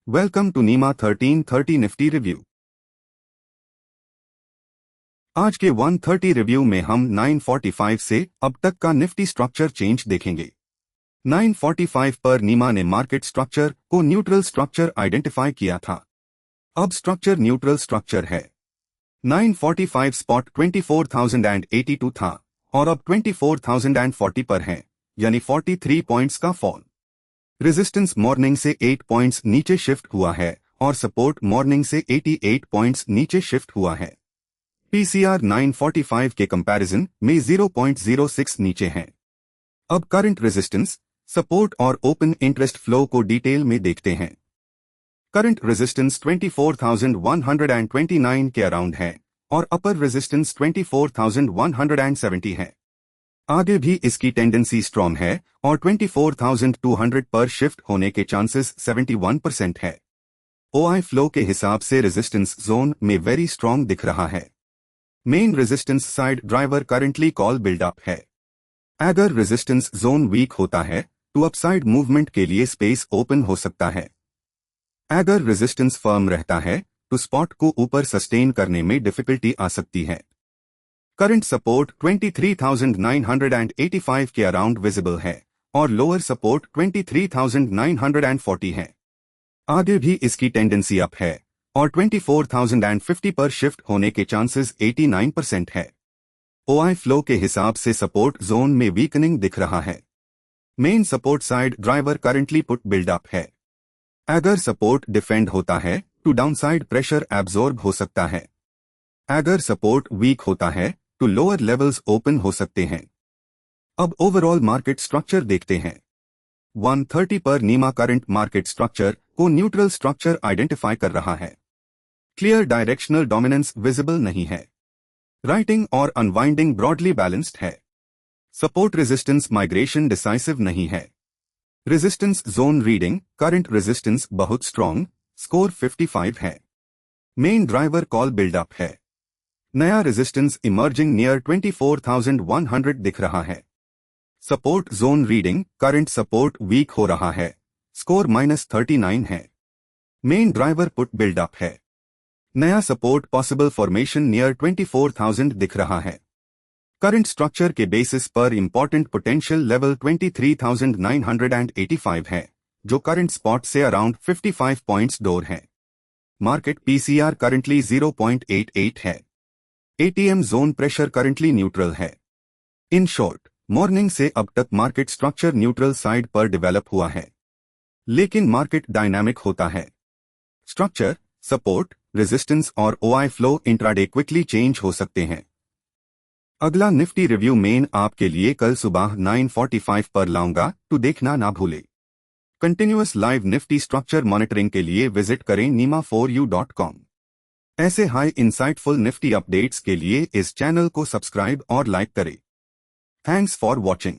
Welcome to नीमा 1330 Nifty review. आज के 130 रिव्यू में हम 945 से अब तक का निफ्टी स्ट्रक्चर चेंज देखेंगे। 945 पर नीमा ने मार्केट स्ट्रक्चर को न्यूट्रल स्ट्रक्चर आइडेंटिफाई किया था। अब स्ट्रक्चर न्यूट्रल स्ट्रक्चर है। 945 स्पॉट 24,082 था और अब 24,040 पर है, यानी 43 पॉइंट्स का फॉल। रेजिस्टेंस मॉर्निंग से 8 पॉइंट्स नीचे शिफ्ट हुआ है और सपोर्ट मॉर्निंग से 88 पॉइंट्स नीचे शिफ्ट हुआ है। पीसीआर 945 के कंपैरिजन में 0.06 नीचे है। अब करंट रेजिस्टेंस, सपोर्ट और ओपन इंटरेस्ट फ्लो को डिटेल में देखते हैं। करंट रेजिस्टेंस 24,129 के अराउंड है और अपर रेजिस्टेंस 24,170 है। आगे भी इसकी टेंडेंसी स्ट्रॉन्ग है और 24,200 पर शिफ्ट होने के चांसेस 71% है। ओआई फ्लो के हिसाब से रेजिस्टेंस जोन में वेरी स्ट्रॉन्ग दिख रहा है। Main resistance side driver currently call buildup है। अगर रेजिस्टेंस जोन वीक होता है तो अपसाइड मूवमेंट के लिए स्पेस ओपन हो सकता है। अगर रेजिस्टेंस फर्म रहता है तो स्पॉट को ऊपर सस्टेन करने में डिफिकल्टी आ सकती है। करंट सपोर्ट 23,985 के अराउंड विजिबल है और लोअर सपोर्ट 23,940 है। आगे भी इसकी टेंडेंसी अप है और 24,050 पर शिफ्ट होने के चांसेस 89% है। ओआई फ्लो के हिसाब से सपोर्ट जोन में वीकनिंग दिख रहा है। Main support side driver currently put buildup है। अगर सपोर्ट डिफेंड होता है तो डाउनसाइड प्रेशर एब्जॉर्ब हो सकता है। अगर सपोर्ट वीक होता है तो लोअर लेवल्स ओपन हो सकते हैं। अब ओवरऑल मार्केट स्ट्रक्चर देखते हैं। 130 पर नीमा करंट मार्केट स्ट्रक्चर को न्यूट्रल स्ट्रक्चर आइडेंटिफाई कर रहा है। क्लियर डायरेक्शनल डोमिनेंस विजिबल नहीं है। राइटिंग और अनवाइंडिंग ब्रॉडली बैलेंस्ड है। सपोर्ट रेजिस्टेंस माइग्रेशन डिसाइसिव नहीं है। Resistance zone reading current resistance बहुत स्ट्रॉन्ग, स्कोर 55 है। मेन ड्राइवर कॉल बिल्डअप है। नया रेजिस्टेंस इमर्जिंग नियर 24,100 दिख रहा है। Support zone reading current support weak हो रहा है, स्कोर -39 है। मेन ड्राइवर पुट बिल्डअप है। नया सपोर्ट पॉसिबल फॉर्मेशन नियर 24,000 दिख रहा है। करंट स्ट्रक्चर के बेसिस पर इंपॉर्टेंट पोटेंशियल लेवल 23,985 है, जो करंट स्पॉट से अराउंड 55 पॉइंट्स डोर है। मार्केट पीसीआर करंटली 0.88 है। ATM zone pressure currently neutral है। इन शॉर्ट, मॉर्निंग से अब तक मार्केट स्ट्रक्चर न्यूट्रल साइड पर डेवलप हुआ है, लेकिन मार्केट डायनामिक होता है। स्ट्रक्चर, सपोर्ट, रेजिस्टेंस और OI flow intraday quickly change हो सकते हैं। अगला निफ्टी रिव्यू मेन आपके लिए कल सुबह 9:45 पर लाऊंगा, तो देखना ना भूले। Continuous live Nifty structure monitoring के लिए विजिट करें nima4u.com। ऐसे हाई इंसाइटफुल निफ्टी अपडेट्स के लिए इस चैनल को सब्सक्राइब और लाइक करें। Thanks for watching.